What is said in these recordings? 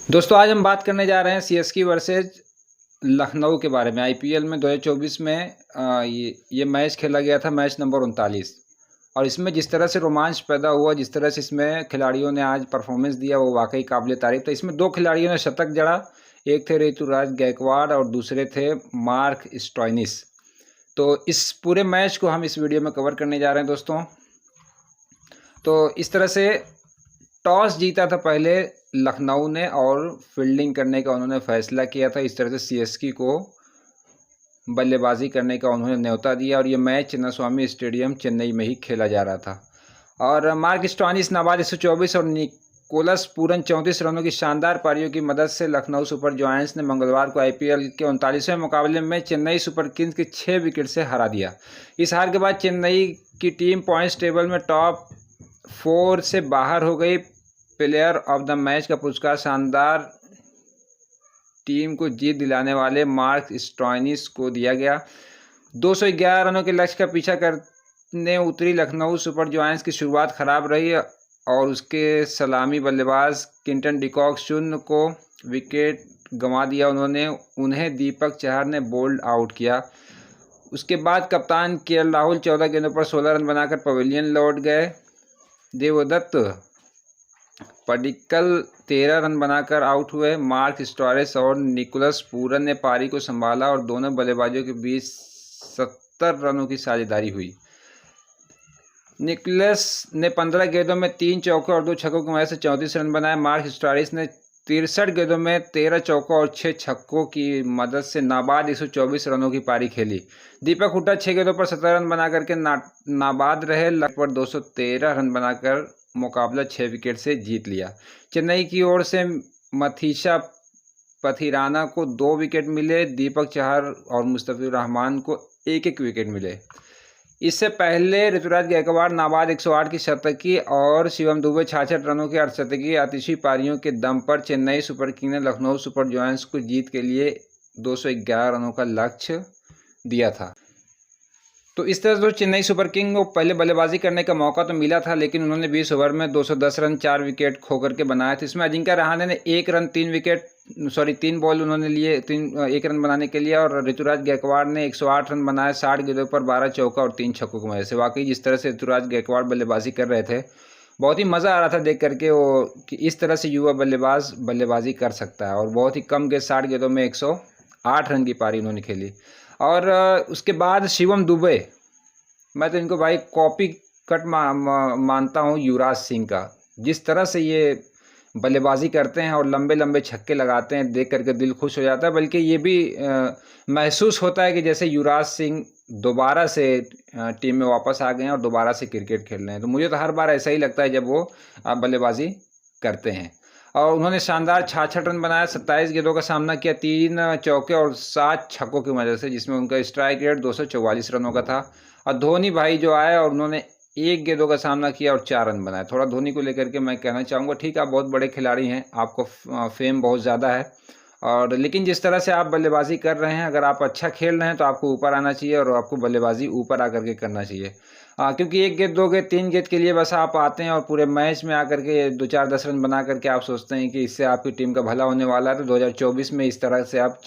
दोस्तों आज हम बात करने जा रहे हैं सीएसके वर्सेज लखनऊ के बारे में। आईपीएल में 2024 में ये मैच खेला गया था, मैच नंबर 39। और इसमें जिस तरह से रोमांच पैदा हुआ, जिस तरह से इसमें खिलाड़ियों ने आज परफॉर्मेंस दिया, वो वाकई काबिल तारीफ था। इसमें दो खिलाड़ियों ने शतक जड़ा, एक थे ऋतुराज गायकवाड़ और दूसरे थे मार्क स्टोइनिस। तो इस पूरे मैच को हम इस वीडियो में कवर करने जा रहे हैं दोस्तों। तो इस तरह से टॉस जीता था पहले लखनऊ ने और फील्डिंग करने का उन्होंने फैसला किया था। इस तरह से सीएसके को बल्लेबाजी करने का उन्होंने न्योता दिया और ये मैच चिन्नास्वामी स्टेडियम चेन्नई में ही खेला जा रहा था। और मार्क स्टोइनिस नाबाद 124 और निकोलस पूरन 34 रनों की शानदार पारियों की मदद से लखनऊ सुपर जायंट्स ने मंगलवार को आईपीएल के 39वें मुकाबले में चेन्नई सुपर किंग्स के 6 विकेट से हरा दिया। इस हार के बाद चेन्नई की टीम पॉइंट्स टेबल में टॉप 4 से बाहर हो गई। प्लेयर ऑफ द मैच का पुरस्कार शानदार टीम को जीत दिलाने वाले मार्क स्टोइनिस को दिया गया। 211 रनों के लक्ष्य का पीछा करने उतरी लखनऊ सुपर जायंट्स की शुरुआत खराब रही और उसके सलामी बल्लेबाज क्विंटन डिकॉक शून्य को विकेट गंवा दिया। उन्हें दीपक चहर ने बोल्ड आउट किया। उसके बाद कप्तान केएल राहुल 14 गेंदों पर 16 रन बनाकर पवेलियन लौट गए। देवदत्त पडिक्कल 13 रन बनाकर आउट हुए। मार्क स्टोइनिस और निकोलस पूरन ने पारी को संभाला और दोनों बल्लेबाजों के बीच 70 रनों की साझेदारी हुई। निकोलस ने 15 गेंदों में 3 चौके और 2 छक्कों की मदद से 34 रन बनाए। मार्क स्टोइनिस ने 63 गेंदों में 13 चौकों और 6 छक्कों की मदद से नाबाद 124 रनों की पारी खेली। दीपक हुड्डा 6 गेंदों पर 17 रन बना करके नाबाद रहे। लगभग 213 रन बनाकर मुकाबला 6 विकेट से जीत लिया। चेन्नई की ओर से मथीशा पथिराना को 2 विकेट मिले। दीपक चहर और मुस्तफिजुर रहमान को 1-1 विकेट मिले। इससे पहले ऋतुराज गायकवाड़ नाबाद 108 की शतकी और शिवम दुबे 66 रनों की अर्धशतकीय आतिशी पारियों के दम पर चेन्नई सुपर किंग्स ने लखनऊ सुपर जायंट्स को जीत के लिए 211 रनों का लक्ष्य दिया था। तो इस तरह से चेन्नई सुपर किंग को पहले बल्लेबाजी करने का मौका तो मिला था, लेकिन उन्होंने 20 ओवर में 210 रन 4 विकेट खो करके बनाए थे। इसमें अजिंक्य रहाणे ने 3 बॉल उन्होंने लिए 1 रन बनाने के लिए और ऋतुराज गायकवाड़ ने 108 रन बनाए 60 गेंदों पर 12 चौका और 3 छक्कों की मदद से। वाकई जिस तरह से ऋतुराज गायकवाड़ बल्लेबाजी कर रहे थे, बहुत ही मज़ा आ रहा था देख करके वो कि इस तरह से युवा बल्लेबाज बल्लेबाजी कर सकता है। और बहुत ही कम गेंद 60 गेंदों में 108 रन की पारी उन्होंने खेली। और उसके बाद शिवम दुबे, मैं तो इनको भाई कॉपी कट मानता हूँ युवराज सिंह का। जिस तरह से ये बल्लेबाजी करते हैं और लंबे लंबे छक्के लगाते हैं, देख करके दिल खुश हो जाता है। बल्कि ये भी महसूस होता है कि जैसे युवराज सिंह दोबारा से टीम में वापस आ गए हैं और दोबारा से क्रिकेट खेल रहे हैं। तो मुझे तो हर बार ऐसा ही लगता है जब वो बल्लेबाजी करते हैं। और उन्होंने शानदार 66 रन बनाया, 27 गेंदों का सामना किया, 3 चौके और 7 छक्कों की वजह से, जिसमें उनका स्ट्राइक रेट 244 रनों का था। और धोनी भाई जो आए और उन्होंने 1 गेंदों का सामना किया और 4 रन बनाए। थोड़ा धोनी को लेकर के मैं कहना चाहूँगा, ठीक है आप बहुत बड़े खिलाड़ी हैं, आपको फेम बहुत ज़्यादा है और लेकिन जिस तरह से आप बल्लेबाजी कर रहे हैं, अगर आप अच्छा खेल रहे हैं तो आपको ऊपर आना चाहिए और आपको बल्लेबाजी ऊपर आकर के करना चाहिए। क्योंकि 1 गेंद 2 गेंद 3 गेंद के लिए बस आप आते हैं और पूरे मैच में आकर के 2-4-10 रन बना करके आप सोचते हैं कि इससे आपकी टीम का भला होने वाला है। तो 2024 में इस तरह से आप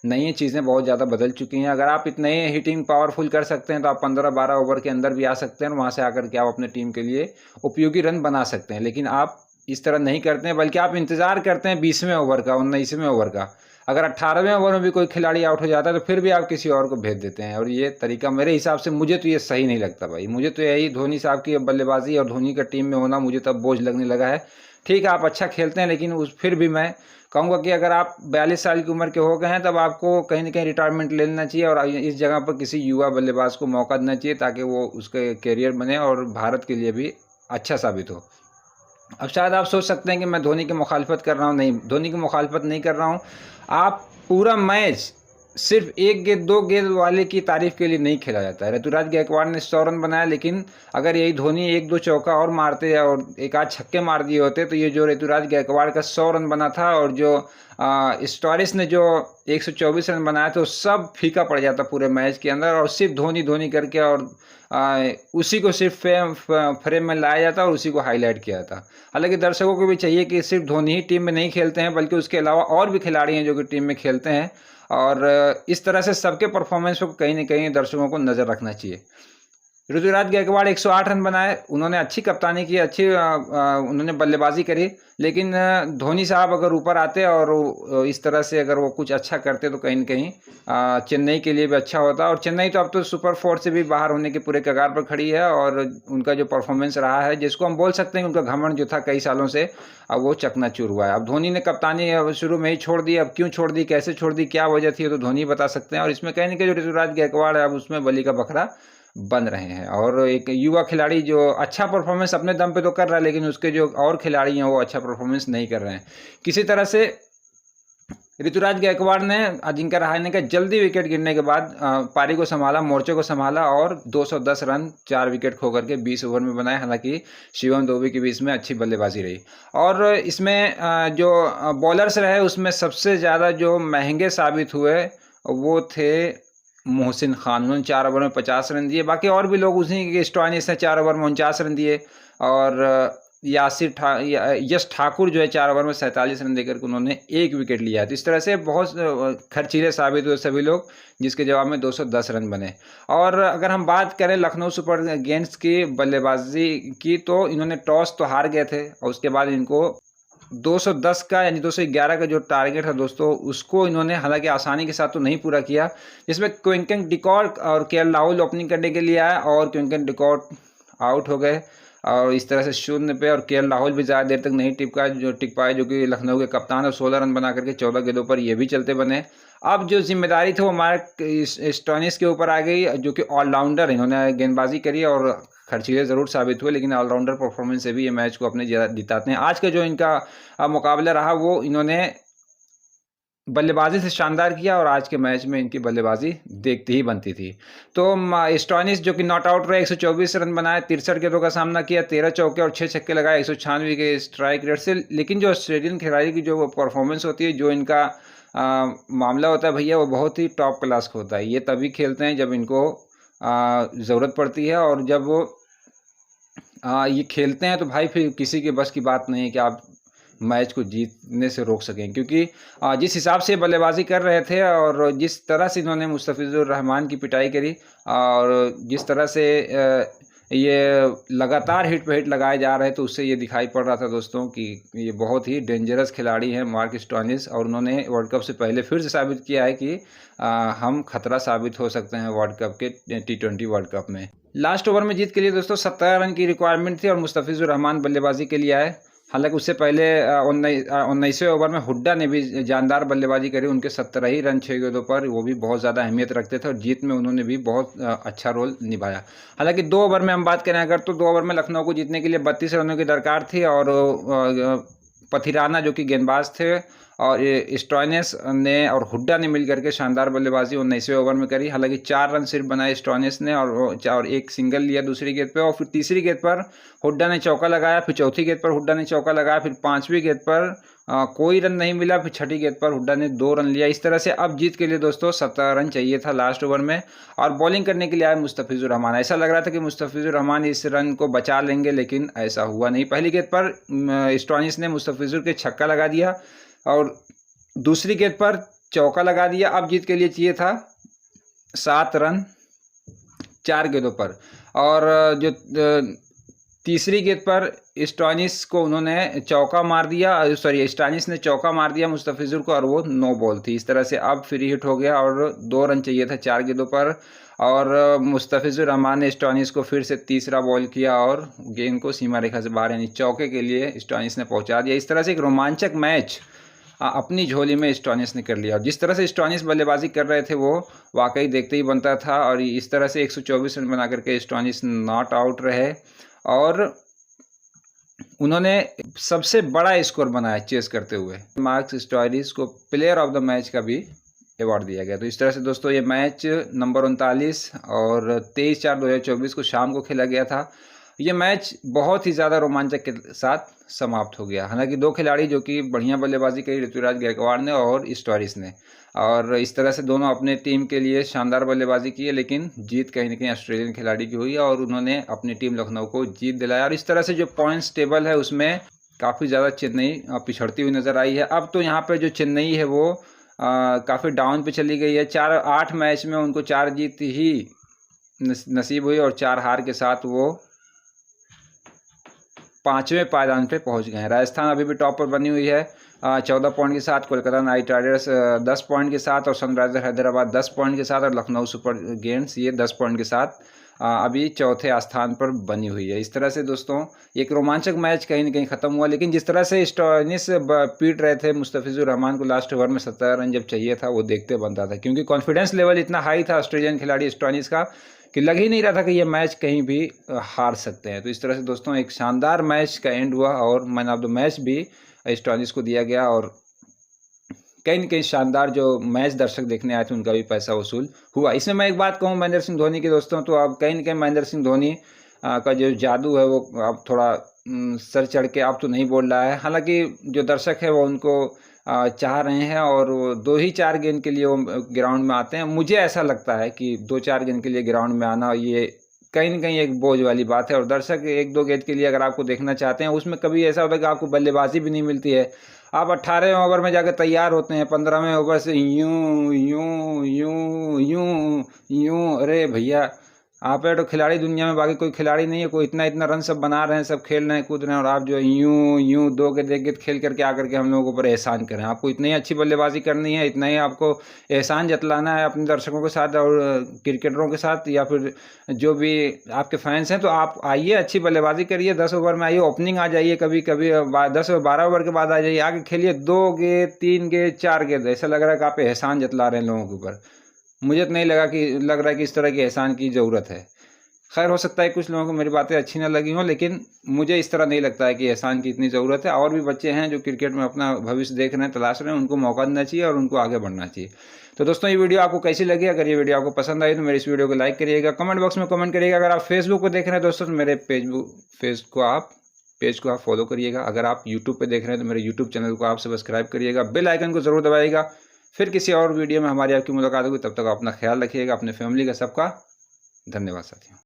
नई चीज़ें बहुत ज़्यादा बदल चुकी हैं। अगर आप इतने हिटिंग पावरफुल कर सकते हैं तो आप 15-12 ओवर के अंदर भी आ सकते हैं और वहाँ से आकर के आप अपने टीम के लिए उपयोगी रन बना सकते हैं। लेकिन आप इस तरह नहीं करते हैं, बल्कि आप इंतज़ार करते हैं 20वें ओवर का, 19वें ओवर का। अगर 18वें ओवर में भी कोई खिलाड़ी आउट हो जाता है तो फिर भी आप किसी और को भेज देते हैं। और ये तरीका मेरे हिसाब से, मुझे तो ये सही नहीं लगता भाई। मुझे तो यही धोनी साहब की बल्लेबाजी और धोनी का टीम में होना मुझे तब बोझ लगने लगा है। ठीक है आप अच्छा खेलते हैं, लेकिन फिर भी मैं कहूँगा कि अगर आप 42 साल की उम्र के हो गए हैं तब आपको कहीं ना कहीं रिटायरमेंट ले लेना चाहिए और इस जगह पर किसी युवा बल्लेबाज को मौका देना चाहिए ताकि वो उसके कैरियर बने और भारत के लिए भी अच्छा साबित हो। अब शायद आप सोच सकते हैं कि मैं धोनी की मुखालफत कर रहा हूँ। नहीं, धोनी की मुखालफत नहीं कर रहा हूँ। आप पूरा मैच सिर्फ एक गेंद दो गेंद वाले की तारीफ के लिए नहीं खेला जाता है। ऋतुराज गायकवाड़ ने 100 रन बनाया, लेकिन अगर यही धोनी एक दो चौका और मारते और एक आध छक्के मार दिए होते तो ये जो ऋतुराज गायकवाड़ का 100 रन बना था और जो स्टोरिस ने जो 124 रन बनाया तो सब फीका पड़ जाता पूरे मैच के अंदर, और सिर्फ धोनी धोनी करके और उसी को सिर्फ फ्रेम में लाया जाता और उसी को हाईलाइट किया जाता। हालांकि दर्शकों को भी चाहिए कि सिर्फ धोनी ही टीम में नहीं खेलते हैं, बल्कि उसके अलावा और भी खिलाड़ी हैं जो कि टीम में खेलते हैं, और इस तरह से सबके परफॉर्मेंस को कहीं न कहीं दर्शकों को नज़र रखना चाहिए। ऋतुराज गायकवाड़ 108 रन बनाए, उन्होंने अच्छी कप्तानी की, अच्छी उन्होंने बल्लेबाजी करी, लेकिन धोनी साहब अगर ऊपर आते और इस तरह से अगर वो कुछ अच्छा करते तो कहीं न कहीं चेन्नई के लिए भी अच्छा होता। और चेन्नई तो अब तो सुपर 4 से भी बाहर होने के पूरे कगार पर खड़ी है, और उनका जो परफॉर्मेंस रहा है, जिसको हम बोल सकते हैं उनका घमंड जो था कई सालों से, अब वो चकनाचूर हुआ है। अब धोनी ने कप्तानी शुरू में ही छोड़ दी, अब क्यों छोड़ दी, कैसे छोड़ दी, क्या वजह थी, तो धोनी बता सकते हैं। और इसमें कहीं न कहीं जो ऋतुराज गायकवाड़ है अब उसमें बलि का बकरा बन रहे हैं, और एक युवा खिलाड़ी जो अच्छा परफॉर्मेंस अपने दम पे तो कर रहा है, लेकिन उसके जो और खिलाड़ी हैं वो अच्छा परफॉर्मेंस नहीं कर रहे हैं। किसी तरह से ऋतुराज गायकवाड़ ने अजिंक्य रहाणे का जल्दी विकेट गिरने के बाद पारी को संभाला, मोर्चे को संभाला और 210 रन 4 विकेट खो करके 20 ओवर में बनाए। हालांकि शिवम दुबे के बीच में अच्छी बल्लेबाजी रही, और इसमें जो बॉलर्स रहे उसमें सबसे ज़्यादा जो महंगे साबित हुए वो थे मोहसिन खान। उन्होंने 4 ओवर में 50 रन दिए। बाकी और भी लोग उसी के स्टॉइनिस ने 4 ओवर में 49 रन दिए, और यश ठाकुर जो है 4 ओवर में 47 रन देकर के उन्होंने 1 विकेट लिया। तो इस तरह से बहुत खर्चीले साबित हुए सभी लोग, जिसके जवाब में 210 रन बने। और अगर हम बात करें लखनऊ सुपर किंग्स की बल्लेबाजी की, तो इन्होंने टॉस तो हार गए थे, और उसके बाद इनको 210 का यानी 211 का जो टारगेट था दोस्तों, उसको इन्होंने हालांकि आसानी के साथ तो नहीं पूरा किया, जिसमें क्विंटन डिकॉक और केएल राहुल ओपनिंग करने के लिए आया, और क्विंटन डिकॉक आउट हो गए, और इस तरह से शून्य पे, और केएल राहुल भी ज़्यादा देर तक नहीं टिक पाए, जो कि लखनऊ के कप्तान, और 16 रन बना करके 14 गेंदों पर ये भी चलते बने। अब जो जिम्मेदारी थी वो मार्क स्टोइनिस के ऊपर आ गई, जो कि ऑलराउंडर, इन्होंने गेंदबाजी करी और खर्चीले ज़रूर साबित हुए, लेकिन ऑलराउंडर परफॉर्मेंस से भी ये मैच को अपने जिताते हैं। आज का जो इनका मुकाबला रहा वो इन्होंने बल्लेबाजी से शानदार किया, और आज के मैच में इनकी बल्लेबाजी देखती ही बनती थी। तो स्टोइनिस जो कि नॉट आउट रहे, 124 रन बनाए, 63 गेंदों का सामना किया, 13 चौके और 6 छक्के लगाए 196 के स्ट्राइक रेट से। लेकिन जो ऑस्ट्रेलियन खिलाड़ी की जो परफॉर्मेंस होती है, जो इनका मामला होता है भैया, वो बहुत ही टॉप क्लास का होता है। ये तभी खेलते हैं जब इनको ज़रूरत पड़ती है, और जब वो ये खेलते हैं तो भाई फिर किसी के बस की बात नहीं है कि आप मैच को जीतने से रोक सकें, क्योंकि जिस हिसाब से बल्लेबाजी कर रहे थे और जिस तरह से इन्होंने मुस्तफिजुर रहमान की पिटाई करी, और जिस तरह से ये लगातार हिट पे हिट लगाए जा रहे थे, तो उससे ये दिखाई पड़ रहा था दोस्तों कि ये बहुत ही डेंजरस खिलाड़ी हैं मार्क स्टोइनिस, और उन्होंने वर्ल्ड कप से पहले फिर से साबित किया है कि हम खतरा साबित हो सकते हैं वर्ल्ड कप के T20 वर्ल्ड कप में। लास्ट ओवर में जीत के लिए दोस्तों 17 रन की रिक्वायरमेंट थी, और मुस्तफिजुर रहमान बल्लेबाजी के लिए आए। हालांकि उससे पहले 19वें ओवर में हुड्डा ने भी जानदार बल्लेबाजी करी, उनके 17 ही रन 6 गेंदों पर, वो भी बहुत ज़्यादा अहमियत रखते थे, और जीत में उन्होंने भी बहुत अच्छा रोल निभाया। हालांकि 2 ओवर में हम बात करें अगर, तो 2 ओवर में लखनऊ को जीतने के लिए 32 रनों की दरकार थी, और पथिराना जो कि गेंदबाज थे, और स्टोइनिस ने और हुड्डा ने मिल करके शानदार बल्लेबाजी 19वें ओवर में करी। हालांकि 4 रन सिर्फ बनाए स्टोइनिस ने, और एक सिंगल लिया दूसरी गेंद पे, और फिर तीसरी गेंद पर हुड्डा ने चौका लगाया, फिर चौथी गेंद पर हुड्डा ने चौका लगाया, फिर 5वीं गेंद पर कोई रन नहीं मिला, फिर 6ठी गेंद पर हुड्डा ने 2 रन लिया। इस तरह से अब जीत के लिए दोस्तों 17 रन चाहिए था लास्ट ओवर में, और बॉलिंग करने के लिए आए मुस्तफिजुर रहमान। ऐसा लग रहा था कि मुस्तफिजुर रहमान इस रन को बचा लेंगे, लेकिन ऐसा हुआ नहीं। पहली गेंद पर स्टोइनिस ने मुस्तफिजुर के छक्का लगा दिया, और दूसरी गेंद पर चौका लगा दिया। अब जीत के लिए चाहिए था 7 रन 4 गेंदों पर, और जो तीसरी गेंद पर स्टोइनिस को उन्होंने चौका मार दिया, स्टोइनिस ने चौका मार दिया मुस्तफिजुर को, और वो 9 बॉल थी। इस तरह से अब फ्री हिट हो गया, और 2 रन चाहिए था 4 गेंदों पर, और मुस्तफिजुर रहमान ने स्टोइनिस को फिर से तीसरा बॉल किया, और गेंद को सीमा रेखा से बाहर यानी चौके के लिए स्टोइनिस ने पहुंचा दिया। इस तरह से एक रोमांचक मैच अपनी झोली में स्टोइनिस ने कर लिया, और जिस तरह से स्टोइनिस बल्लेबाजी कर रहे थे वो वाकई देखते ही बनता था। और इस तरह से 124 रन बना करके स्टोइनिस नॉट आउट रहे, और उन्होंने सबसे बड़ा स्कोर बनाया चेस करते हुए। मार्क स्टोइनिस को प्लेयर ऑफ द मैच का भी अवार्ड दिया गया। तो इस तरह से दोस्तों ये मैच नंबर 39 और 23/4/2024 को शाम को खेला गया था। ये मैच बहुत ही ज़्यादा रोमांचक के साथ समाप्त हो गया। हालांकि 2 खिलाड़ी जो कि बढ़िया बल्लेबाजी करी, ऋतुराज गायकवाड़ ने और स्टोरिस ने, और इस तरह से दोनों अपने टीम के लिए शानदार बल्लेबाजी की है, लेकिन जीत कहीं ना कहीं ऑस्ट्रेलियन खिलाड़ी की हुई और उन्होंने अपनी टीम लखनऊ को जीत दिलाया। और इस तरह से जो पॉइंट्स टेबल है उसमें काफ़ी ज़्यादा चेन्नई पिछड़ती हुई नज़र आई है। अब तो यहाँ पर जो चेन्नई है वो काफ़ी डाउन पे चली गई है। 8 मैच में उनको 4 जीत ही नसीब हुई और 4 हार के साथ वो 5वें पायदान पे पहुंच गए हैं। राजस्थान अभी भी टॉप पर बनी हुई है 14 पॉइंट के साथ, कोलकाता नाइट राइडर्स 10 पॉइंट के साथ और सनराइजर हैदराबाद 10 पॉइंट के साथ और लखनऊ सुपर किंग्स ये 10 पॉइंट के साथ अभी चौथे स्थान पर बनी हुई है। इस तरह से दोस्तों एक रोमांचक मैच कहीं न कहीं खत्म हुआ, लेकिन जिस तरह से स्टोइनिस पीट रहे थे मुस्तफिजुर रहमान को लास्ट ओवर में 17 रन जब चाहिए था वो देखते बनता था, क्योंकि कॉन्फिडेंस लेवल इतना हाई था ऑस्ट्रेलियन खिलाड़ी स्टोइनिस का कि लग ही नहीं रहा था कि ये मैच कहीं भी हार सकते हैं। तो इस तरह से दोस्तों एक शानदार मैच का एंड हुआ और मैन ऑफ द मैच भी स्टोइनिस को दिया गया और कहीं न कहीं शानदार जो मैच दर्शक देखने आए थे उनका भी पैसा वसूल हुआ। इसमें मैं एक बात कहूँ महेंद्र सिंह धोनी की दोस्तों, तो अब कहीं न कहीं महेंद्र सिंह धोनी का जो जादू है वो अब थोड़ा सर चढ़ के अब तो नहीं बोल रहा है। हालांकि जो दर्शक है वो उनको चाह रहे हैं और 2 ही 4 गेंद के लिए वो ग्राउंड में आते हैं। मुझे ऐसा लगता है कि 2-4 गेंद के लिए ग्राउंड में आना ये कहीं न कहीं एक बोझ वाली बात है और दर्शक 1-2 गेंद के लिए अगर आपको देखना चाहते हैं, उसमें कभी ऐसा होता है कि आपको बल्लेबाजी भी नहीं मिलती है। आप 18वें ओवर में जाकर तैयार होते हैं, 15वें ओवर से यूं यूं यूं यूं यूं, अरे भैया आप है तो खिलाड़ी दुनिया में, बाकी कोई खिलाड़ी नहीं है, कोई इतना रन सब बना रहे हैं, सब खेल रहे हैं, कूद रहे हैं और आप जो यूं यूं 2 गेंद 1 गेंद खेल करके आकर के हम लोगों के ऊपर एहसान करें। आपको इतनी अच्छी बल्लेबाजी करनी है, इतना ही आपको एहसान जतलाना है अपने दर्शकों के साथ और क्रिकेटरों के साथ या फिर जो भी आपके फैंस हैं, तो आप आइए अच्छी बल्लेबाजी करिए, 10 ओवर में आइए, ओपनिंग आ जाइए, कभी कभी 10-12 ओवर के बाद आ जाइए, आगे खेलिए 2 गेंद 3 गेंद 4 गेंद, ऐसा लग रहा है कि आप एहसान जतला रहे हैं लोगों के ऊपर। मुझे तो नहीं लग रहा है कि इस तरह के एहसान की ज़रूरत है। खैर हो सकता है कुछ लोगों को मेरी बातें अच्छी ना लगी हों, लेकिन मुझे इस तरह नहीं लगता है कि एहसान की इतनी ज़रूरत है। और भी बच्चे हैं जो क्रिकेट में अपना भविष्य देख रहे हैं, तलाश रहे हैं, उनको मौका देना चाहिए और उनको आगे बढ़ना चाहिए। तो दोस्तों ये वीडियो आपको कैसी लगी? अगर ये वीडियो आपको पसंद आई तो मेरे इस वीडियो को लाइक करिएगा, कमेंट बॉक्स में कमेंट करिएगा। अगर आप फेसबुक पर देख रहे हैं दोस्तों तो मेरे पेज को आप फॉलो करिएगा। अगर आप यूट्यूब पर देख रहे हैं तो मेरे यूट्यूब चैनल को आप सब्सक्राइब करिएगा, बेल आइकन को ज़रूर दबाइएगा। फिर किसी और वीडियो में हमारी आपकी मुलाकात होगी, तब तक अपना ख्याल रखिएगा, अपने फैमिली का सबका धन्यवाद साथियों।